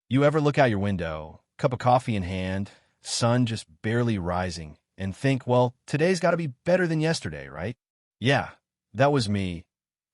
You ever look out your window, cup of coffee in hand, sun just barely rising, and think, well, today's got to be better than yesterday, right? Yeah, that was me,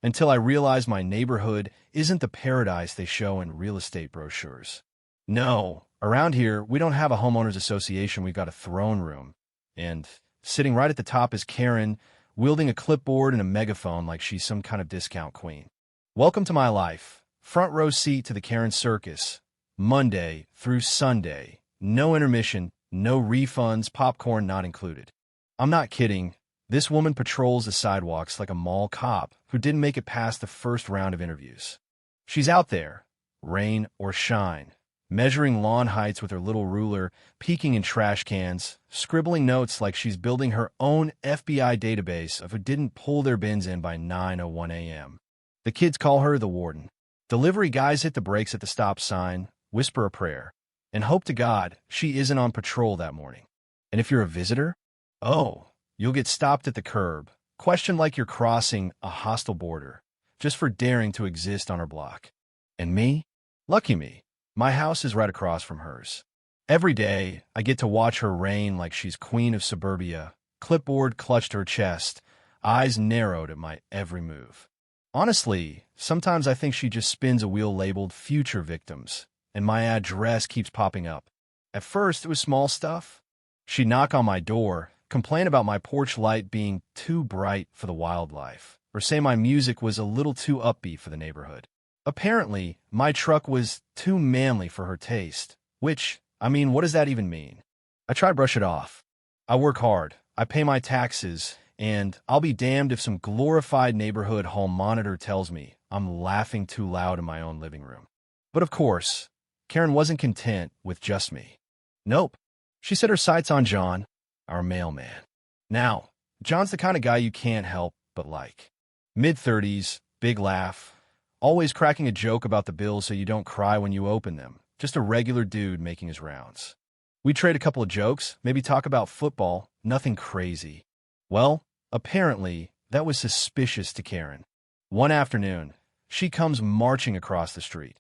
until I realized my neighborhood isn't the paradise they show in real estate brochures. No, around here, we don't have a homeowners association, we've got a throne room. And sitting right at the top is Karen, wielding a clipboard and a megaphone like she's some kind of discount queen. Welcome to my life. Front row seat to the Karen circus. Monday through Sunday. No intermission, no refunds, popcorn not included. I'm not kidding. This woman patrols the sidewalks like a mall cop who didn't make it past the first round of interviews. She's out there, rain or shine, measuring lawn heights with her little ruler, peeking in trash cans, scribbling notes like she's building her own FBI database of who didn't pull their bins in by 9:01 a.m. The kids call her the warden. Delivery guys hit the brakes at the stop sign, whisper a prayer, and hope to God she isn't on patrol that morning. And if you're a visitor, oh, you'll get stopped at the curb, questioned like you're crossing a hostile border, just for daring to exist on her block. And me? Lucky me. My house is right across from hers. Every day, I get to watch her reign like she's queen of suburbia, clipboard clutched to her chest, eyes narrowed at my every move. Honestly, sometimes I think she just spins a wheel labeled future victims, and my address keeps popping up. At first, it was small stuff. She'd knock on my door, complain about my porch light being too bright for the wildlife, or say my music was a little too upbeat for the neighborhood. Apparently, my truck was too manly for her taste, which, what does that even mean? I try to brush it off. I work hard, I pay my taxes, and I'll be damned if some glorified neighborhood home monitor tells me I'm laughing too loud in my own living room. But of course, Karen wasn't content with just me. Nope. She set her sights on John, our mailman. Now, John's the kind of guy you can't help but like. Mid-30s, big laugh, always cracking a joke about the bills so you don't cry when you open them. Just a regular dude making his rounds. We trade a couple of jokes, maybe talk about football, nothing crazy. Well, apparently, that was suspicious to Karen. One afternoon, she comes marching across the street.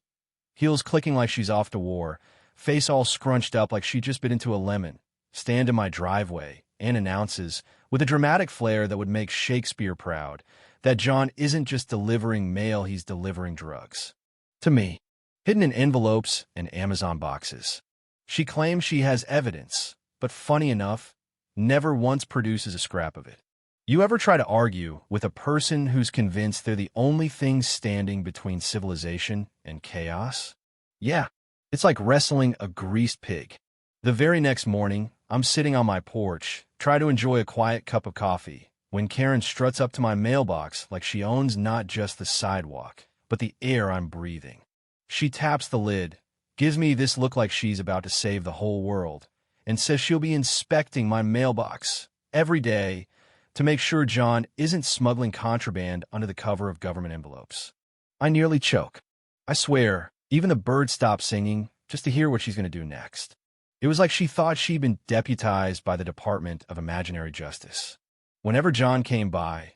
Heels clicking like she's off to war, face all scrunched up like she just bit into a lemon, stand in my driveway, and announces, with a dramatic flair that would make Shakespeare proud, that John isn't just delivering mail, he's delivering drugs. To me, hidden in envelopes and Amazon boxes. She claims she has evidence, but funny enough, never once produces a scrap of it. You ever try to argue with a person who's convinced they're the only thing standing between civilization and chaos? Yeah, it's like wrestling a greased pig. The very next morning, I'm sitting on my porch, try to enjoy a quiet cup of coffee, when Karen struts up to my mailbox like she owns not just the sidewalk, but the air I'm breathing. She taps the lid, gives me this look like she's about to save the whole world, and says she'll be inspecting my mailbox every day to make sure John isn't smuggling contraband under the cover of government envelopes. I nearly choke. I swear, even the birds stopped singing just to hear what she's going to do next. It was like she thought she'd been deputized by the Department of Imaginary Justice. Whenever John came by,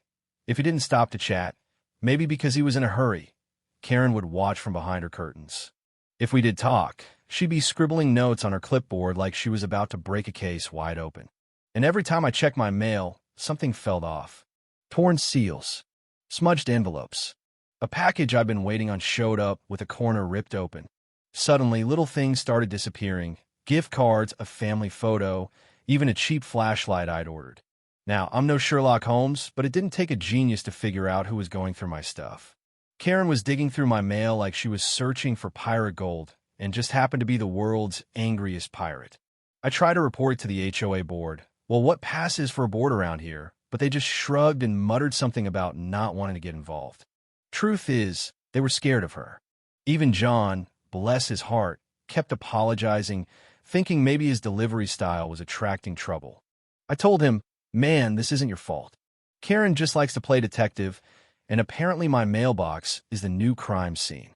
if he didn't stop to chat, maybe because he was in a hurry, Karen would watch from behind her curtains. If we did talk, she'd be scribbling notes on her clipboard like she was about to break a case wide open. And every time I checked my mail, something fell off. Torn seals, smudged envelopes. A package I've been waiting on showed up with a corner ripped open. Suddenly, little things started disappearing. Gift cards, a family photo, even a cheap flashlight I'd ordered. Now, I'm no Sherlock Holmes, but it didn't take a genius to figure out who was going through my stuff. Karen was digging through my mail like she was searching for pirate gold, and just happened to be the world's angriest pirate. I tried to report it to the HOA board. Well, what passes for a board around here? But they just shrugged and muttered something about not wanting to get involved. Truth is, they were scared of her. Even John, bless his heart, kept apologizing, thinking maybe his delivery style was attracting trouble. I told him, man, this isn't your fault. Karen just likes to play detective, and apparently my mailbox is the new crime scene.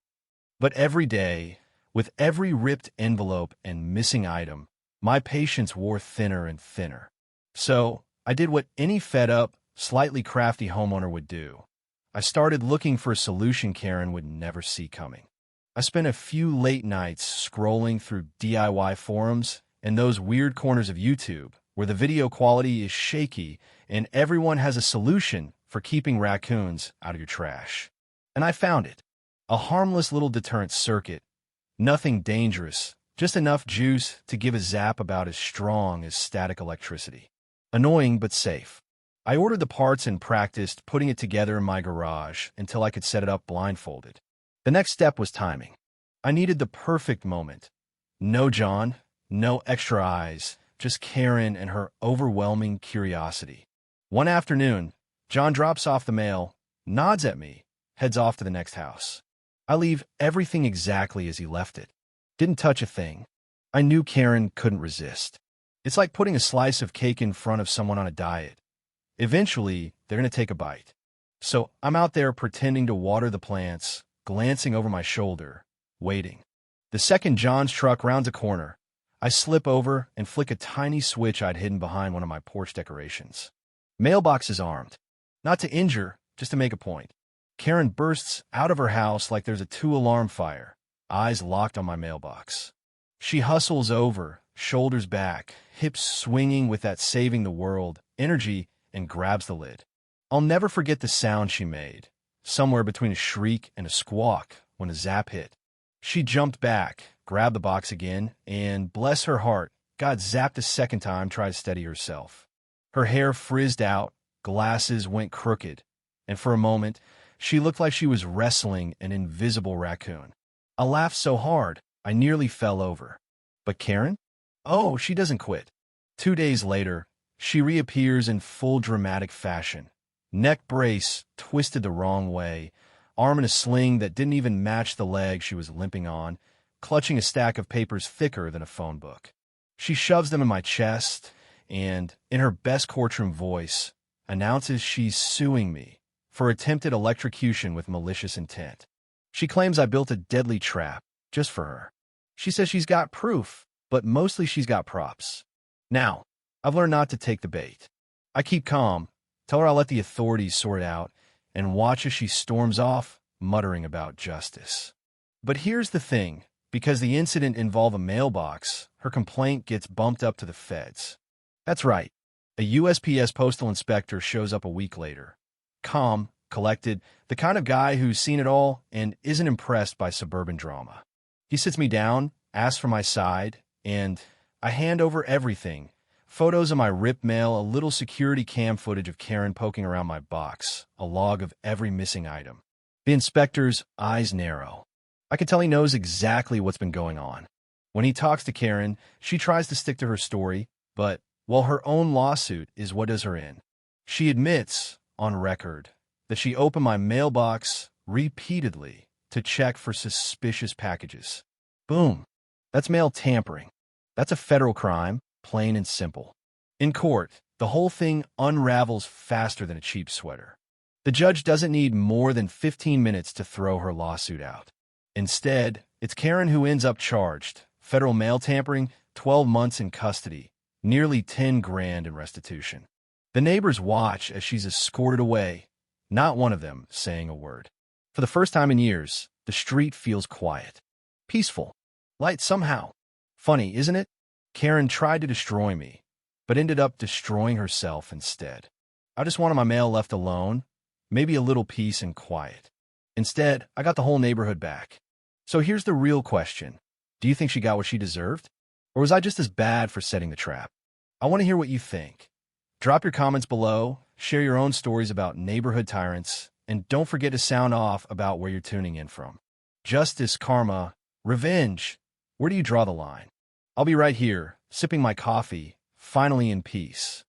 But every day, with every ripped envelope and missing item, my patience wore thinner and thinner. So I did what any fed-up, slightly crafty homeowner would do. I started looking for a solution Karen would never see coming. I spent a few late nights scrolling through DIY forums and those weird corners of YouTube where the video quality is shaky and everyone has a solution for keeping raccoons out of your trash. And I found it. A harmless little deterrent circuit. Nothing dangerous, just enough juice to give a zap about as strong as static electricity. Annoying but safe. I ordered the parts and practiced putting it together in my garage until I could set it up blindfolded. The next step was timing. I needed the perfect moment. No John, no extra eyes, just Karen and her overwhelming curiosity. One afternoon, John drops off the mail, nods at me, heads off to the next house. I leave everything exactly as he left it. Didn't touch a thing. I knew Karen couldn't resist. It's like putting a slice of cake in front of someone on a diet. Eventually, they're going to take a bite. So I'm out there pretending to water the plants, glancing over my shoulder, waiting. The second John's truck rounds a corner, I slip over and flick a tiny switch I'd hidden behind one of my porch decorations. Mailbox is armed. Not to injure, just to make a point. Karen bursts out of her house like there's a 2-alarm fire, eyes locked on my mailbox. She hustles over, shoulders back, hips swinging with that saving the world energy, and grabs the lid. I'll never forget the sound she made, somewhere between a shriek and a squawk when a zap hit. She jumped back, grabbed the box again, and, bless her heart, got zapped a second time trying to steady herself. Her hair frizzed out, glasses went crooked, and for a moment, she looked like she was wrestling an invisible raccoon. I laughed so hard, I nearly fell over. But Karen? Oh, she doesn't quit. 2 days later, she reappears in full dramatic fashion. Neck brace twisted the wrong way, arm in a sling that didn't even match the leg she was limping on, clutching a stack of papers thicker than a phone book. She shoves them in my chest and, in her best courtroom voice, announces she's suing me for attempted electrocution with malicious intent. She claims I built a deadly trap just for her. She says she's got proof, but mostly she's got props. Now, I've learned not to take the bait. I keep calm, tell her I'll let the authorities sort it out, and watch as she storms off, muttering about justice. But here's the thing. Because the incident involved a mailbox, her complaint gets bumped up to the feds. That's right. A USPS postal inspector shows up a week later. Calm, collected, the kind of guy who's seen it all and isn't impressed by suburban drama. He sits me down, asks for my side, and I hand over everything. Photos of my ripped mail, a little security cam footage of Karen poking around my box, a log of every missing item. The inspector's eyes narrow. I can tell he knows exactly what's been going on. When he talks to Karen, she tries to stick to her story, but, well, her own lawsuit is what does her in. She admits, on record, that she opened my mailbox repeatedly to check for suspicious packages. Boom. That's mail tampering. That's a federal crime, plain and simple. In court, the whole thing unravels faster than a cheap sweater. The judge doesn't need more than 15 minutes to throw her lawsuit out. Instead, it's Karen who ends up charged. Federal mail tampering, 12 months in custody, nearly 10 grand in restitution. The neighbors watch as she's escorted away, not one of them saying a word. For the first time in years, the street feels quiet. Peaceful. Light somehow. Funny, isn't it? Karen tried to destroy me, but ended up destroying herself instead. I just wanted my mail left alone, maybe a little peace and quiet. Instead, I got the whole neighborhood back. So here's the real question. Do you think she got what she deserved? Or was I just as bad for setting the trap? I want to hear what you think. Drop your comments below, share your own stories about neighborhood tyrants, and don't forget to sound off about where you're tuning in from. Justice, karma, revenge. Where do you draw the line? I'll be right here, sipping my coffee, finally in peace.